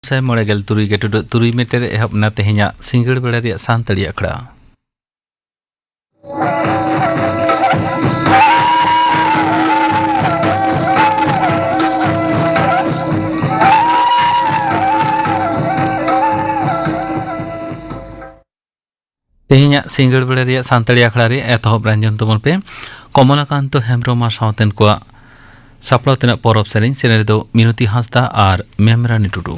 ᱥᱟᱭ ᱢᱚᱬᱮ ᱜᱮᱞ ᱛᱩᱨᱩᱭ ᱜᱮᱴᱩᱰᱟᱹᱜ ᱛᱩᱨᱩᱭ ᱢᱤᱴᱟᱨ ᱮᱦᱚᱵ ᱱᱟ ᱛᱮᱦᱮᱧᱟᱜ ᱥᱤᱸᱜᱟᱹᱲ ᱵᱮᱲᱟ ᱨᱮᱭᱟᱜ ᱥᱟᱱᱛᱟᱲᱤ ᱟᱠᱷᱲᱟ तेहैया सिंगड़ बेड़ा रिया सानताड़ी आखड़ा रे एतहब रंजन तबन पे कमलाकांत हेम्ब्रम सावतेन को सापड़ाव तेना परब सेरें सेने दो मिनती हांसदा और मेमरानी टुडू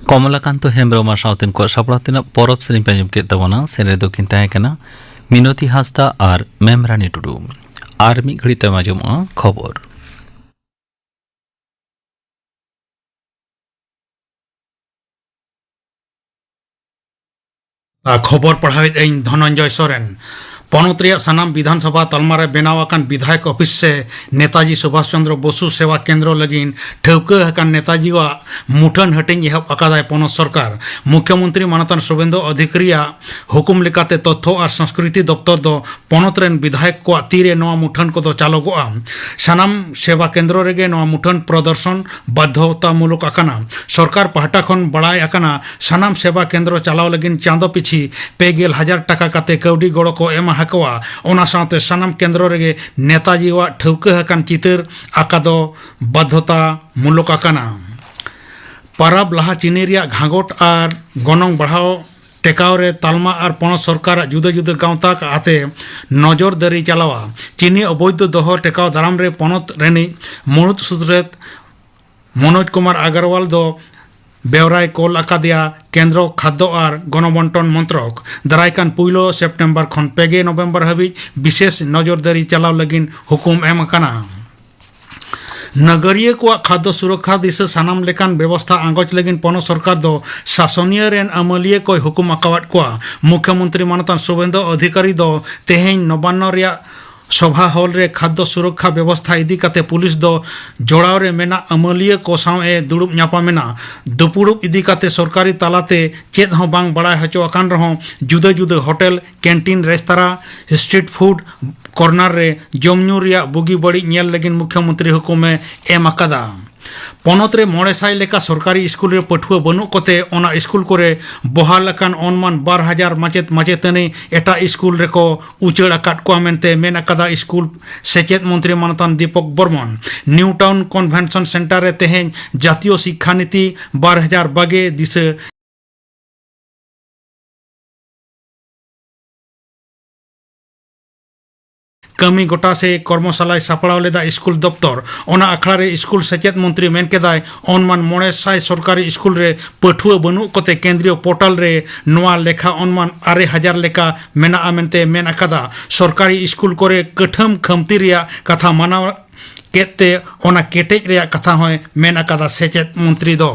कमलाकांत हेम्ब्रम सावतेन को सापड़ाव तेना परब सेरें पे आंजम केद ताबोना सेने दो किन ताहें कना मिनती हांसदा और मेमरानी टुडू और मिद घड़ी तायम आंजमोगा खबर खबर पढ़ावे धनंजय सोरेन पनत रेया सानाम विधानसभा तलमारे बनावाकान विधायक ऑफिस से नेताजी सुभाष चंद्र बसु सेवा केंद्र लगिन ठेवका हकान नेताजी मुठन हटिंग एहब अकादाय पनत सरकार मुख्यमंत्री मानतान शुभेंदु अधिकारिया हुकुम लेकाते तथ्य और संस्कृति दफ्तर दो पनत रेन विधायक को तीरे नवा मुठन को चालुगोआ सानाम सेवा केंद्र रेगे नवा मुठन प्रदर्शन बाध्यतामूलक आकाना सरकार पहाटा खन बड़ाय आकाना सानाम सेवा केंद्र चलाव लगिन चांदो पिछि 50,000 टाका काते कौडी गड़ो को एमा हकवा ओना साथे सानाम केंद्र रेगे नेताजी वा ठौका हकान चितर आकादो बाध्यतामूलक आकाना पाराब लाहा चीनी रिया घांगोट और गनंग बढ़ाओ टेकावरे तालमा और पनत सरकार जुदा जुदा गांवता आते नजरदारी चलावा चीनी अवैध दोहो टेकाव दाराम रे पनत रेनी मुणुत सुधरेत मनोज कुमार अग्रवाल दो बेवराय कोल अकादिया केंद्र खाद्य और गणबंटन मंत्रक दारायकान पुइलो सेप्टेम्बर खन 2 नवेम्बर हाबी विशेष नजरदारी चलाव लगिन हुकुम एम अकाना नगरीय को खाद्य सुरक्षा दिशा सानाम लेकान व्यवस्था आंगोच लगिन पनत सरकार दो शासनीय रेन अमलिया को हुकुम अकावाट को मुख्यमंत्री मानतान शुभेंदु अधिकारी दो तेहेन नबान्न रिया सभा हॉल रे खाद्य सुरक्षा व्यवस्था इदी काते पुलिस दो जोड़ाव रे मेना अमलिया को सावे दुड़ुब न्यापा मेना दुपुड़ुब इदी काते सरकारी तालाते चेद हों बांग बड़ाय हचो अकान रहो जुदा जुदा hotel canteen restaurant street food corner रे जमन्यू रिया बुगी बड़ी नेल लगिन मुख्यमंत्री हुकुमे एम अकादा पनत रे 900 लेका सरकारी स्कूल रे पठुआ बनु कोते ओना स्कूल कोरे बहाल अकान अनमान 12,000 माचेत माचेतनी एटा स्कूल रे को उचड़ अकाट को मेनते मेन अकादा स्कूल सेचेत मंत्री मानतान Dipak Barman new town convention centre रे तेहेन जातीय शिक्षा नीति 2022 दिसे कमी गोटा से कर्मशाला सापड़ाव लेदा स्कूल दफ्तर ओना अखड़ा रे स्कूल सचेत मंत्री मेन केदाय अनमान 900 सरकारी स्कूल रे पठुआ बनु कोते केंद्रीय पोर्टल रे नवा लेखा अनमान 8,000 लेखा मेना आमेनते मेन अकादा सरकारी स्कूल कोरे कठम खमती रिया कथा मानाव केते ओना केटेज रिया कथा होय मेन अकादा सचेत मंत्री दो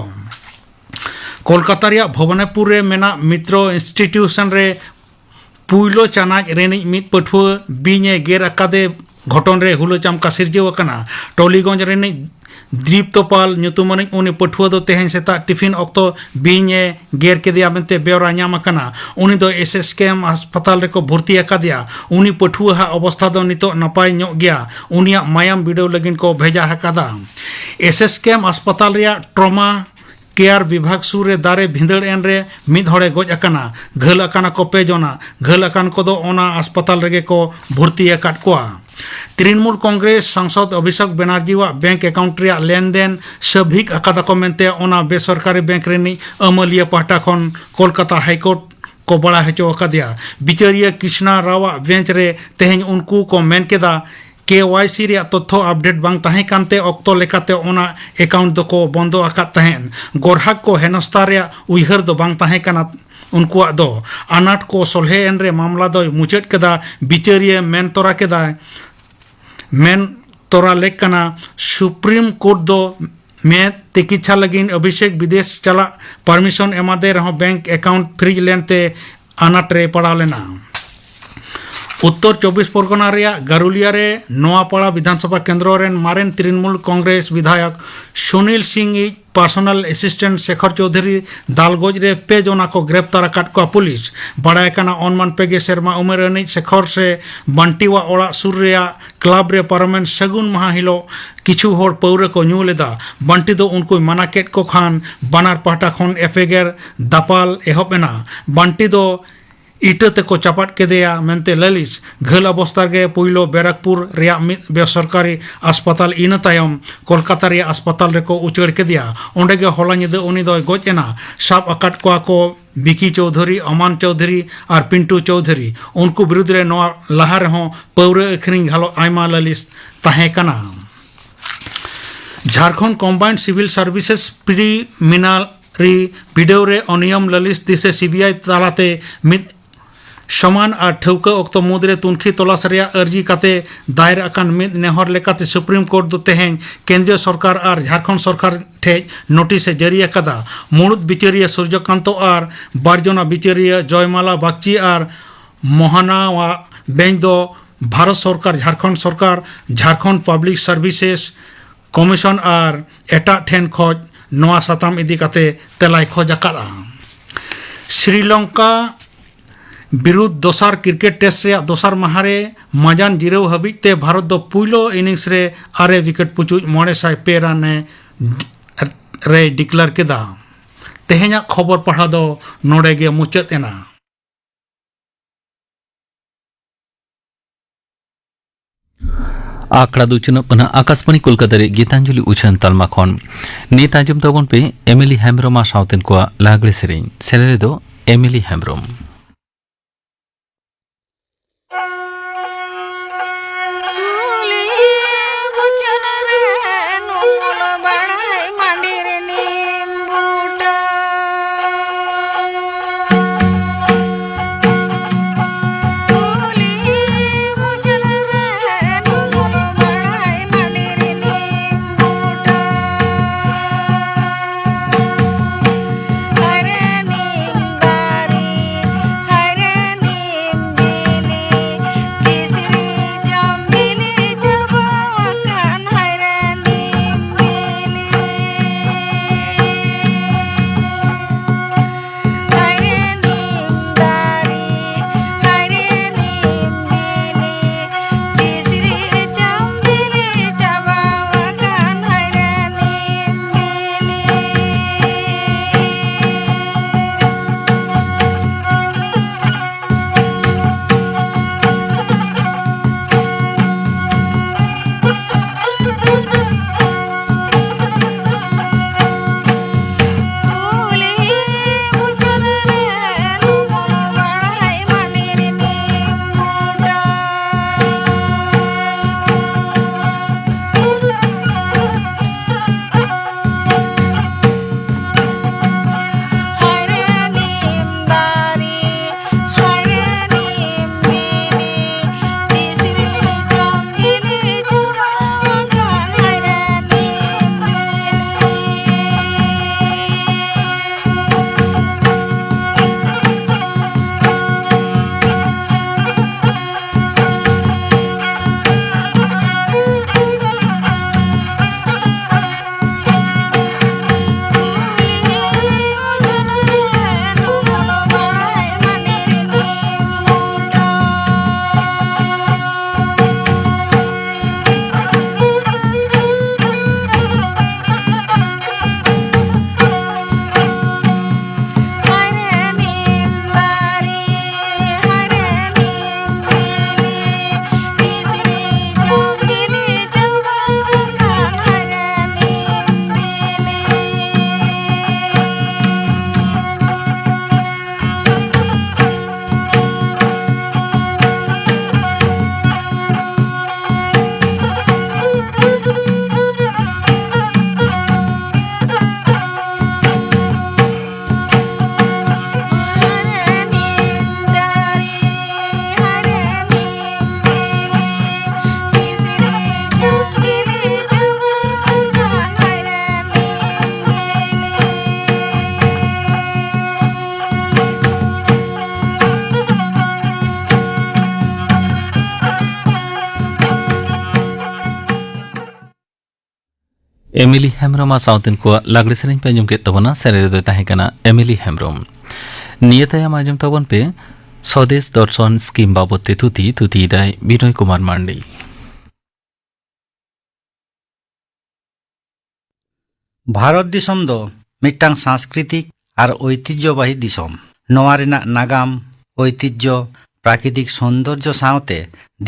कोलकाता रिया भुवनेपुर रे मेना मित्रो इंस्टीट्यूशन रे पुइलो चानाच रेनी मित पठुआ बीने गेर अकादे घटन रे हुलो चामका सिरजेवकना टोलीगंज रेनी दीप्तपाल ᱧᱩᱛᱩᱢᱟᱱᱤ उनी पठुआ दो तेहन सेता टिफिन ऑक्तो बीने गेर के दिया बनते बेवरा ᱧᱟᱢᱟᱠᱟᱱᱟ उनी दो एसएसकेएम अस्पताल रेको भर्ती अकादिया उनी पठुआ हा अवस्था दो नितो नपाय ᱧᱚᱜ गया उनिया मायाम बिडो लगिन को भेजा हकादा एसएसकेएम अस्पताल रिया ट्रॉमा केयर विभाग सूर दारे भिंदड़ एन रे मिद हड़े गज अकाना घल अकाना को पेजना घल अकान को दो ओना अस्पताल रेगे को भर्ती अकाट कोआ तृणमूल कांग्रेस सांसद अभिषेक बनर्जी वा बैंक अकाउंट रे लेन देन सभिक अकादा को मेनते ओना बेसरकारी बैंक रेनी अमलिया पाटा खन कोलकाता हाईकोर्ट को बड़ा हेचो अकादिया बिचारिया कृष्णा रावा बेंच रे तेहेन उनको को मेन केदा KYC रे तथ्य अपडेट बांग ताहे कानते ऑक्तो लेकाते ओना अकाउंट दो को बंदो आकात तहेन गोरहाक को हेनस्ता रे उइहर दो बांग ताहे काना उनको दो अनाट को सोल्हे एन रे मामला दो मुचेट केदा बिचारिया मेन तोरा लेकना सुप्रीम कोर्ट दो में चिकित्सा लगिन अभिषेक विदेश चला परमिशन एमादे रहो बैंक अकाउंट फ्रीज लेनते अनाट रे पड़ा लेना उत्तर 24 परगना रिया गारुलिया रे नोआपाड़ा विधानसभा केंद्र रेन मारेन तृणमूल कांग्रेस विधायक सुनील सिंह पर्सनल असिस्टेंट शेखर चौधरी दालगोज रे पे जोना को गिरफ्तार अकाट को पुलिस बड़ाय काना अनमान पेगे शर्मा उमेर अनिज शेखर से बंटीवा ओड़ा सुर रिया क्लब रे पार्लामेंट सगुन माह हिलो किछु होड़ पौरे को न्यू लेदा बंटी दो उनको मनाकेट को खान बनार पाटा खन एफेगर दापाल एहबेना बंटी दो इटते को चपाट के दिया मेनते ललिस घल अवस्था के पुइलो बैरकपुर रिया बेसरकारी अस्पताल इन तायम कोलकाता रिया अस्पताल रे को उचड़ के दिया ओंडे के होला निदे उनी दो गजना सब अकाट को बिकी चौधरी अमान चौधरी और पिंटू चौधरी उनको विरुद्ध रे नवा लहा रहो पौरे अखरिंग घालो आयमा ललिस ताहे कना Jharkhand combined civil services preliminary video रे अनियम ललिस दिसे सीबीआई तालाते मिद समान और ठौका अक्तो मुद्रे तुनखी तलाश रिया अर्जी काते दायर अकान मिद नेहर लेकाते सुप्रीम कोर्ट दो तेहेन केंद्रीय सरकार और झारखंड सरकार ठे नोटिस जारी अकादा मुड़ुद बिचारिया सूर्यकांत और बारजना बिचारिया जयमाला बागची और मोहना बेंच दो भारत सरकार झारखंड सरकार झारखंड पब्लिक सर्विसेस कमिशन और एटा ठेन खोज नवा साताम इदी काते तेलाय खोज आकादा श्रीलंका विरुद्ध दोसार क्रिकेट टेस्ट रे दोसार महारे मजान जिराव हबिते भारत दो पुइलो इनिंग्स रे 8 विकेट पुचुज 902 रन रे डिक्लेयर केदा तेहेना खबर पढ़ा दो नोडे गे मुचाद एना आकड़ा दूचन पना आकाशवाणी कोलकाता रे गीतांजलि उछन तालमा खन नीत आजम तबन पे एमिली हेम्ब्रोमा साउतेन को लागले सेरेन सेलेरे दो एमिली हेम्ब्रोम एमिली हेम्ब्रोमा साउतेन को लागले सेरेन पे आजम के तबना सेरे दो ताहेकना एमिली हेम्ब्रोम नियतया आजम तबन पे स्वदेश दर्शन स्कीम बाबते तुति दाय विनय कुमार मांडी भारत दिसम दो मिट्टांग सांस्कृतिक और ऐतिह्यबाही दिसम नोआ रेना नागाम ऐतिह्य प्राकृतिक सौंदर्य सावते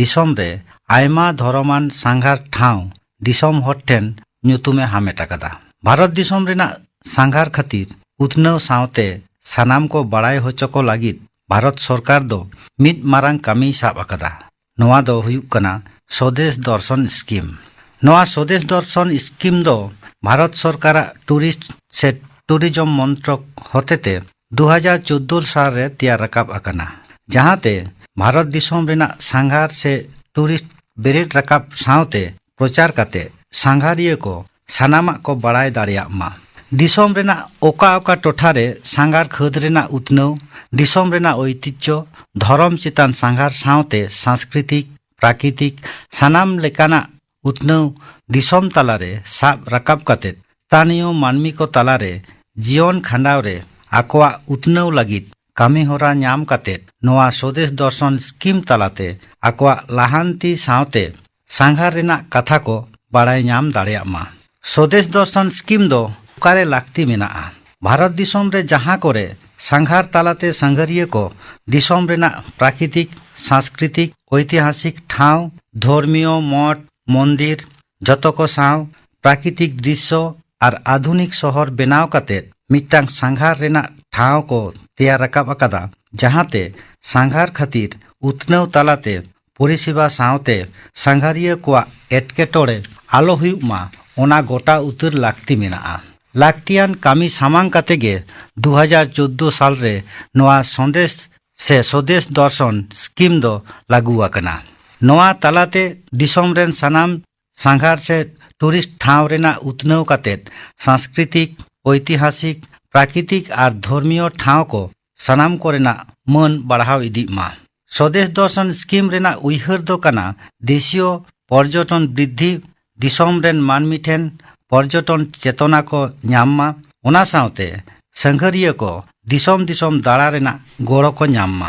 दिसम रे आयमा धरमान सांघार ठाव दिसम हर ठेन ᱧᱩᱛᱩᱢᱮ ᱦᱟᱢᱮᱴ ᱟᱠᱟᱫᱟ। ᱵᱷᱟᱨᱚᱛ ᱫᱤᱥᱚᱢ ᱨᱮᱱᱟᱜ ᱥᱟᱸᱜᱷᱟᱨ ᱠᱷᱟᱹᱛᱤᱨ ᱩᱛᱱᱟᱹᱣ ᱥᱟᱶᱛᱮ ᱥᱟᱱᱟᱢ ᱠᱚ ᱵᱟᱲᱟᱭ ᱦᱚᱪᱚ ᱠᱚ ᱞᱟᱹᱜᱤᱫ ᱵᱷᱟᱨᱚᱛ ᱥᱚᱨᱠᱟর ᱫᱚ ᱢᱤᱫ ᱢᱟᱨᱟᱝ ᱠᱟᱹᱢᱤᱭ ᱥᱟᱵ ᱟᱠᱟᱫᱟ। ᱱᱚᱣᱟ ᱫᱚ ᱦᱩᱭᱩᱜ ᱠᱟᱱᱟ ᱥᱚᱫᱮᱥ ᱫᱚᱨশন ᱥᱠᱤᱢ। ᱱᱚᱣᱟ ᱥᱚᱫᱮᱥ ᱫᱚᱨশন ᱥᱠᱤᱢ ᱫᱚ ᱵᱷᱟᱨᱚᱛ ᱥᱚᱨᱠᱟᱨᱟᱜ ᱴᱩᱨᱤᱥᱴ ᱥᱮ ᱴᱩরিজম মন্ত্রক হতেতে 2014 সাল রে তৈয়ার রাকাব আকানা। যাহাতে ভারত দিসম রেনাᱜ ᱥᱟᱸᱜᱷᱟᱨ ᱥᱮ ᱴᱩরিস্ট বেরেট রাকাব সাᱶতে প্রচার কাতে सांघारिया को सानामा को बड़ाय दाड़िया मा। दिसोम रेना ओका ओका टोठारे सांगार खद रेना उतनौ दिसोम रेना ऐतिह्य धरम चितान सांगार सावते सांस्कृतिक प्राकृतिक सानाम लेकाना उतनौ दिसोम तालारे साब राकाब काते स्थानीय मानमी को तालारे जीवन खांडाव रे आकोआ उतनौ लागित कामी होरा ᱧᱟᱢ काते नोआ स्वदेश दर्शन स्कीम तालाते आकोआ लाहांती सावते सांगार रेना कथा को बाड़ाय ᱧᱟᱢ दाड़ेयाग मा स्वदेश दर्शन स्कीम दो उकारे लाक्ति मेनाआ भारत दिसोम रे जहां करे सांघार तालाते संघरिया को दिसोम रेना प्राकृतिक सांस्कृतिक ऐतिहासिक ठाव धर्मीय मठ मंदिर जतो को साव प्राकृतिक दृश्य और आधुनिक शहर बनाव काते मिट्टांग सांघार रेना ठाव को तैयार रकाब अकादा जहांते सांघार खातिर उतनव तालाते परिसेवा सावते सांघारिया को एटकेटोड़े आलो हुयुग मा ओना गोटा उतर लाक्ति मेनाआ लाक्तियान कामी सामांग काते गे 2014 साल रे नोआ संदेश से स्वदेश दर्शन स्कीम दो लागू आकना नोआ तालाते दिसोम रेन सानाम सांघार से टूरिस्ट ठाव रेना उतनव काते सांस्कृतिक ऐतिहासिक प्राकृतिक और धर्मीय ठाव को सानाम कोरेना मन बढ़ाव इदी मा स्वदेश दर्शन स्कीम रेना उइहर दो काना देशीय पर्यटन वृद्धि दिसोम रेन मानमी ठेन पर्यटन चेतना को ᱧᱟᱢ ओना सावते संघरिया को दिसोम दिसोम दाड़ा रेना गोड़ो को ᱧᱟᱢ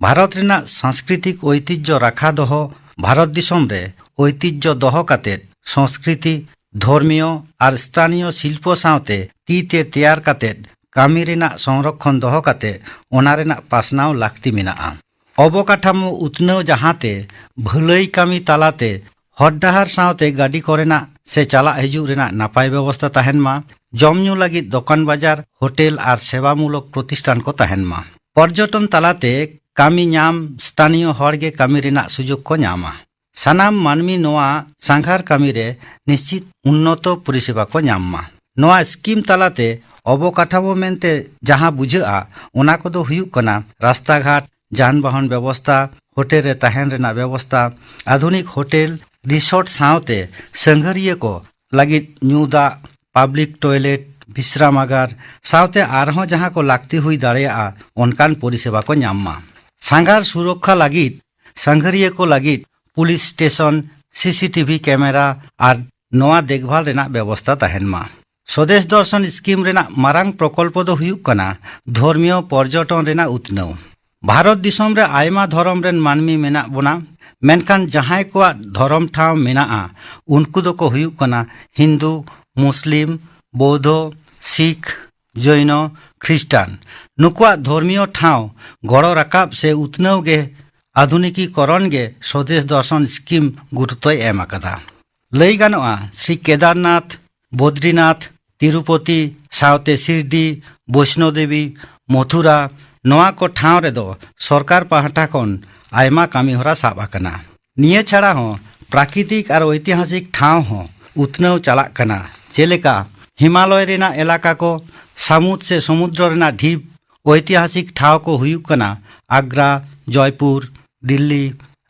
भारत रेना सांस्कृतिक ऐतिह्य राखा दोहो भारत दिसोम रे ऐतिह्य दोहो काते संस्कृति धर्मीय और स्थानीय शिल्प सावते तीते तैयार काते कामी रेना संरक्षण दोहो काते ओना रेना पासनाव लाक्ति मेनाआ अबकाठामो उतनव जहांते भलाई कामी तालाते हर डहार सावते गाड़ी कोरेना से चला हिजू रेना नापाय व्यवस्था तहन मा जमन्यू लगी दोकान बाजार होटेल और सेवामूलक प्रतिष्ठान को तहन मा पर्यटन तालाते कामी ᱧᱟᱢ स्थानीय हरगे कामी रेना सुजोग को ᱧᱟᱢᱟ सानाम मानमी नोआ सांघार कामी रे निश्चित उन्नत परिसेवा को ᱧᱟᱢᱟ नोआ स्कीम तालाते अबकाठामो मेनते जहां बुझाआ ओना कोदो हुयुग कना रास्ता घाट जानबाहन व्यवस्था होटेल रे तहन रेना व्यवस्था आधुनिक होटेल रिसोर्ट सावते संघरिया को लगी न्यूदा पब्लिक टॉयलेट विश्रामागार सावते आरहों जहां को लागती हुई दाड़ेया ओनकान परिसेवा को ᱧᱟᱢᱟ सांघार सुरक्षा लगित संघरिया को लगित पुलिस स्टेशन सीसीटीवी कैमरा और नोआ देखभाल रेना व्यवस्था तहन मा स्वदेश दर्शन स्कीम रेना मारांग प्रकल्प दो हुयुग कना धर्मीय पर्यटन रेना उतनव भारत दिसोम रे आयमा धर्म रेन मानमी मेना बोना मेनखान जहां को धर्म ठाव मेनाआ उनको दो को हुयुग कना हिंदू मुस्लिम बौद्ध सिख जैन ख्रिस्टान नुकुआ धर्मीय ठाव गड़ो राकाब से उतनव गे आधुनिकीकरण गे स्वदेश दर्शन स्कीम गुरुत्व एम आकादा लई गानोआ श्री केदारनाथ बद्रीनाथ तिरुपति सावते शिरडी वैष्णोदेवी मथुरा नोआ को ठाव रे दो सरकार पाहटा खन आयमा कामी होरा साब आकना निये छाड़ा हो प्राकृतिक और ऐतिहासिक ठाव हो उतनव चलाक कना जेलेका हिमालय रेना इलाका को सामुद से समुद्र रेना ढीप ऐतिहासिक ठाव को हुयुग कना आग्रा जयपुर दिल्ली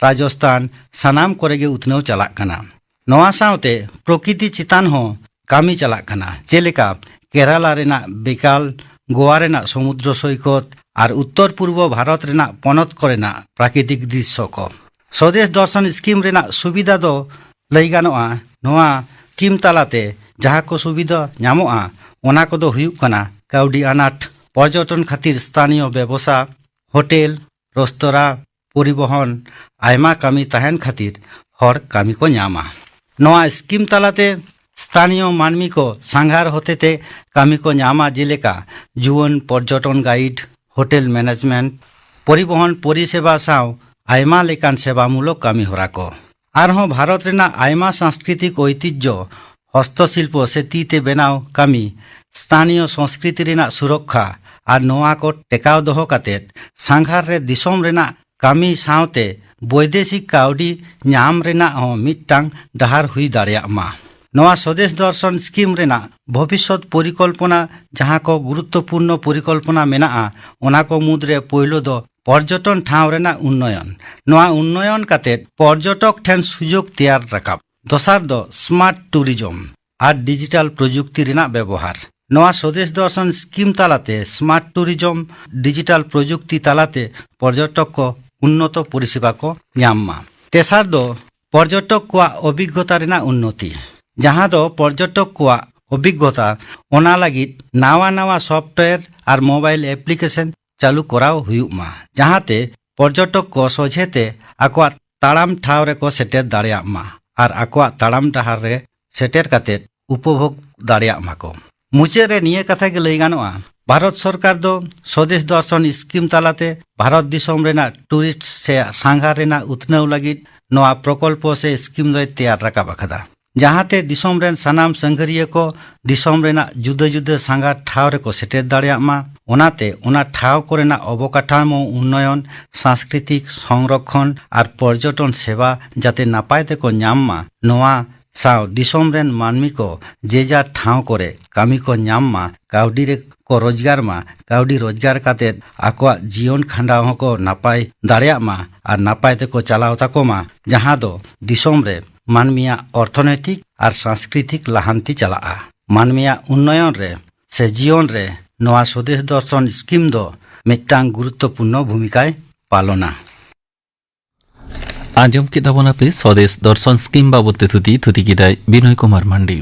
राजस्थान सानाम कोरेगे उतनव चलाक कना नोआ सावते प्रकृति चितान हो कामी चलाक कना जेलेका केराला रेना बेकाल गोवा रेना समुद्र सैकत और उत्तर पूर्व भारत रेना पनत कोरेना प्राकृतिक दृश्य को स्वदेश दर्शन स्कीम रेना सुविधा दो लई गानोआ नोआ स्कीम तालाते जहां को सुविधा ᱧᱟᱢᱚᱜᱼᱟ ओना को दो हुयुग कना काउडी अनाट पर्यटन खातिर स्थानीय व्यवसा होटेल रेस्तोरा परिवहन आयमा कामी तहन खातिर हर कामी को ᱧᱟᱢᱟ नोआ स्कीम तालाते स्थानीय मानमी को सांघार होतेते कामी को ᱧᱟᱢᱟ जेलेका जुवन पर्यटन गाइड होटेल मैनेजमेंट परिवहन परिसेवा साव आयमा लेकान सेवामूलक कामी होरा को आरहों भारत रेना आयमा सांस्कृतिक ऐतिह्य हस्तशिल्प से तीते बनाव कामी स्थानीय संस्कृति रेना सुरक्षा और नोआ को टेकाव दोहो कातेत सांघार रे दिसोम रेना कामी सावते वैदेशिक काउडी ᱧᱟᱢ रेना हो मिट्टांग डहार हुई दाड़ेयाग मा नोआ स्वदेश दर्शन स्कीम रेना भविष्यत परिकल्पना जहां को गुरुत्वपूर्ण परिकल्पना मेनाआ ओना को मुद्रे पहिलो दो पर्यटन ठाव रेना उन्नयन नोआ उन्नयन कातेत पर्यटक ठेन सुजोग तैयार राकाब दोसार दो स्मार्ट टूरिज्म और डिजिटल प्रजुक्ति रेना व्यवहार नवा स्वदेश दर्शन स्कीम तालाते स्मार्ट टूरिज्म डिजिटल प्रजुक्ति तालाते पर्यटक को उन्नत परिसेवा को ᱧᱟᱢ तेसार दो पर्यटक को अभिज्ञता रेना उन्नति जहां दो पर्यटक को अभिज्ञता ओना लागित नावा नावा सॉफ्टवेयर और मोबाइल एप्लीकेशन चालू कराव हुयुग मा जहांते पर्यटक को सोझेते आकवा ताड़ाम ठाव रे को सेटेर दाड़ियाग मा और आकवा ताड़ाम डहार रे सेटेर काते उपभोग दाड़ियाग मा को मुचे रे निये कथा के लई गानोआ भारत सरकार दो स्वदेश दर्शन स्कीम तालाते भारत दिसोम रेना टूरिस्ट से सांघार रेना उतनाव लागित नवा प्रकल्प से स्कीम दो तैयार राकाब आखदा जहांते दिसोम रेन सानाम संघरिया को दिसोम रेना जुदा जुदा सांघार ठाव रे को सेटेर दाड़ियाग मा ओनाते ओना ठाव कोरेना अबकाठामो उन्नयन सांस्कृतिक संरक्षण और पर्यटन सेवा जाते नापायते को ᱧᱟᱢ मा नवा साव दिसोम रेन मानमी को जेजा ठाव करे कामी को ᱧᱟᱢ मा काउडी रे को रोजगार मा काउडी रोजगार काते आकवा जीवन खंडाव को नापाय दाड़ियाग मा और नापायते को चलाव ताको मा जहां दो दिसोम रे मानमिया अर्थनैतिक और सांस्कृतिक लाहांती चलाआ मानमिया उन्नयन रे से जीवन रे नवा स्वदेश दर्शन स्कीम दो मिट्टांग गुरुत्वपूर्ण भूमिका पालना आंजम की दाबोना पे स्वदेश दर्शन स्कीम बाबते थुती किदाय बिनय कुमार मांडी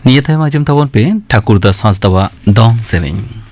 नियताय आंजम ताबोन पे ठाकुरदास हांसदावा दंग सेरें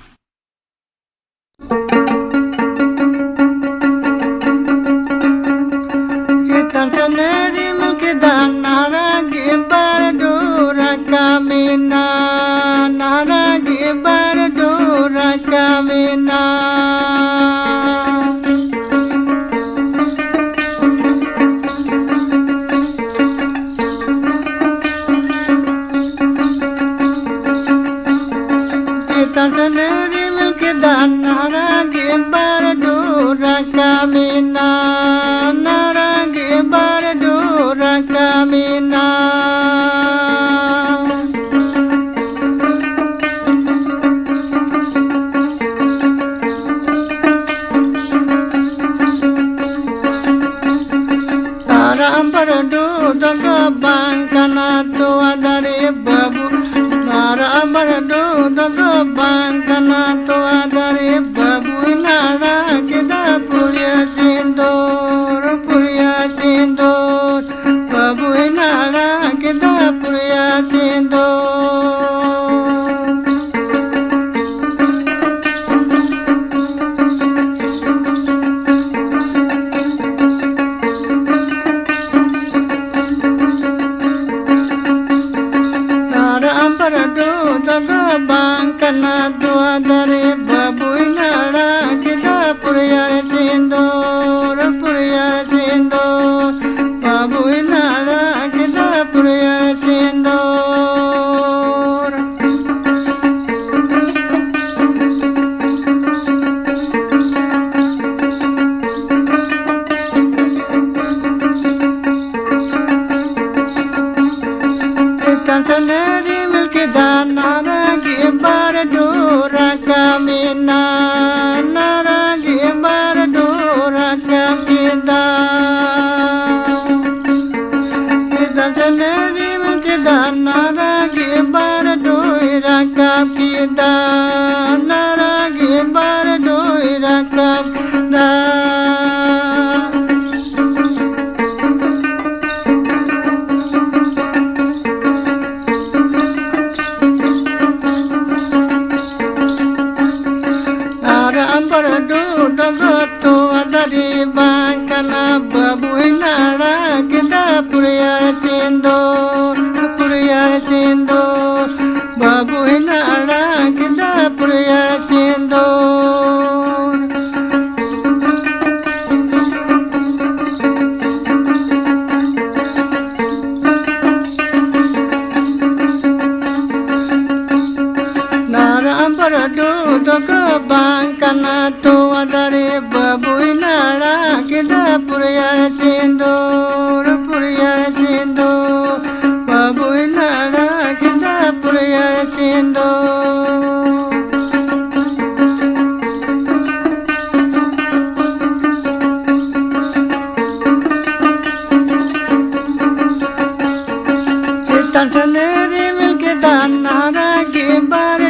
Tanzania milke dan nara ke bar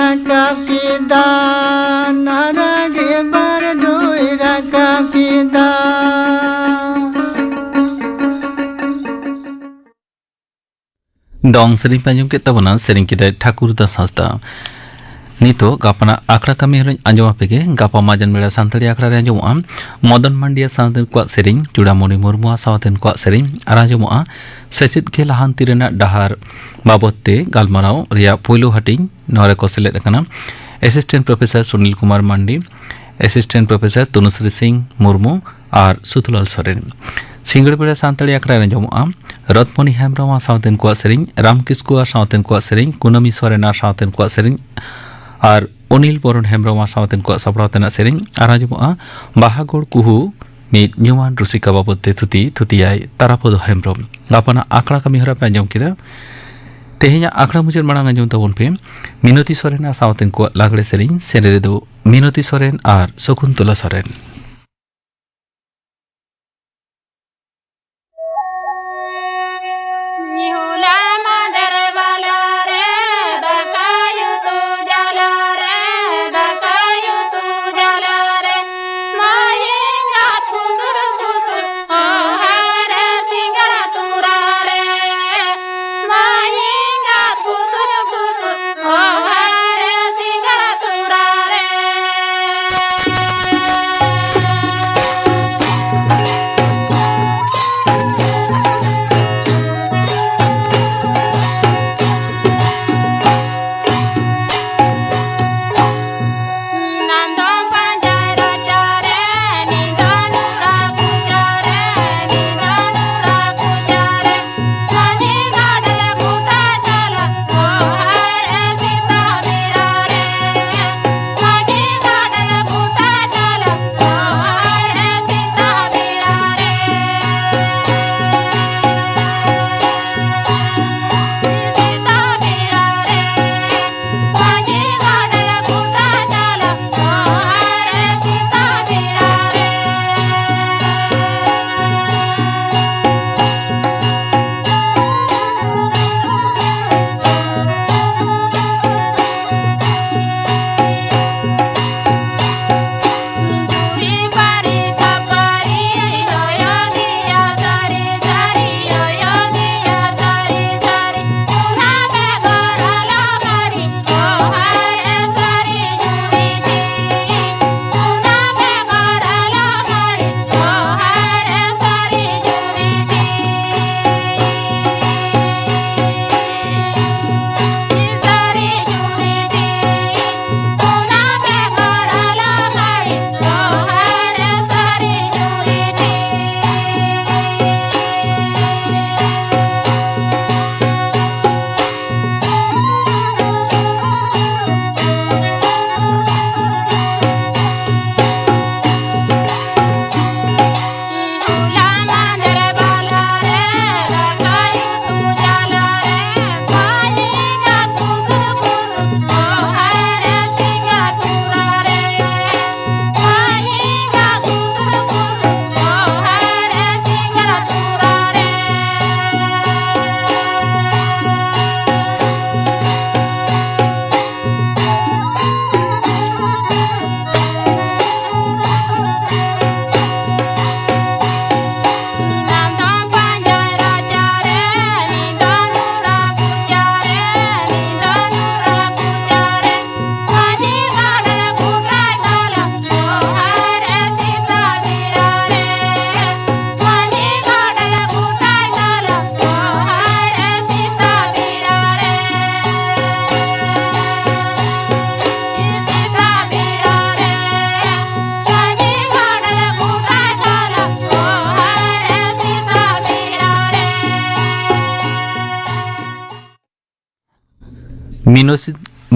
rakap kita narage bardoi rakap kita. dong sering panjang kita benar sering kita Thakur Das Hasda nito gapana akra kami hari anjom apege gapa majan mela santali akra anjom am Madan Mandia santen kuat sering Chudamani Murmu sawaten kuat sering aranjom a sechit ke lahan tirena dahar babotte galmarau ria poilu hating nore ko select akana assistant professor Sunil Kumar Mandi assistant professor Tunusri Singh Murmu ar Sutulal Soren Singarpura santali akra anjom am Ratmani Hembroma sawaten kuat sering Ramkisku sawaten kuat sering Kunami Sorena sawaten kuat sering আর অনিল বরণ হেমব্রমা সাওতেন কো সাপড়াতেনা সেরিং আরাজুমা বাহাগড় কুহু meet Neumann রুসিকা বাবতে থুতিয়াই Tarapada Hembram গাপানা আকড়া কামি হরা পাঞ্জম কিদা তেহিয়া আকড়া মুজের Marang Anjum তাবন pay মিনতি সরেন আর সাওতেন কো লাগড়ে সেরিং সেরেরে দো মিনতি সরেন আর শকুন্তলা সরেন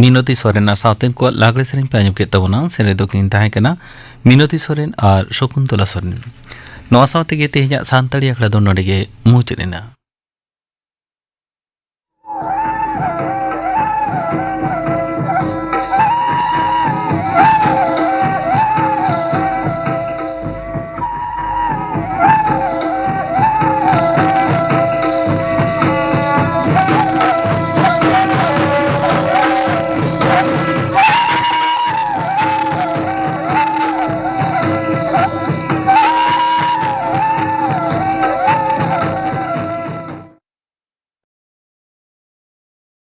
Minoti Soren আর সাউথেন কো লাগলে সেরিং পাঞ্জম কে তাবনা সেরে দকিন তাহে কেনা মিনতি সোরেন আর শকুন্তলা সোরেন নওয়া সাউতে গে তেহিয়া সান্তাড়ি আকড়া দো নডেগে মুচেনা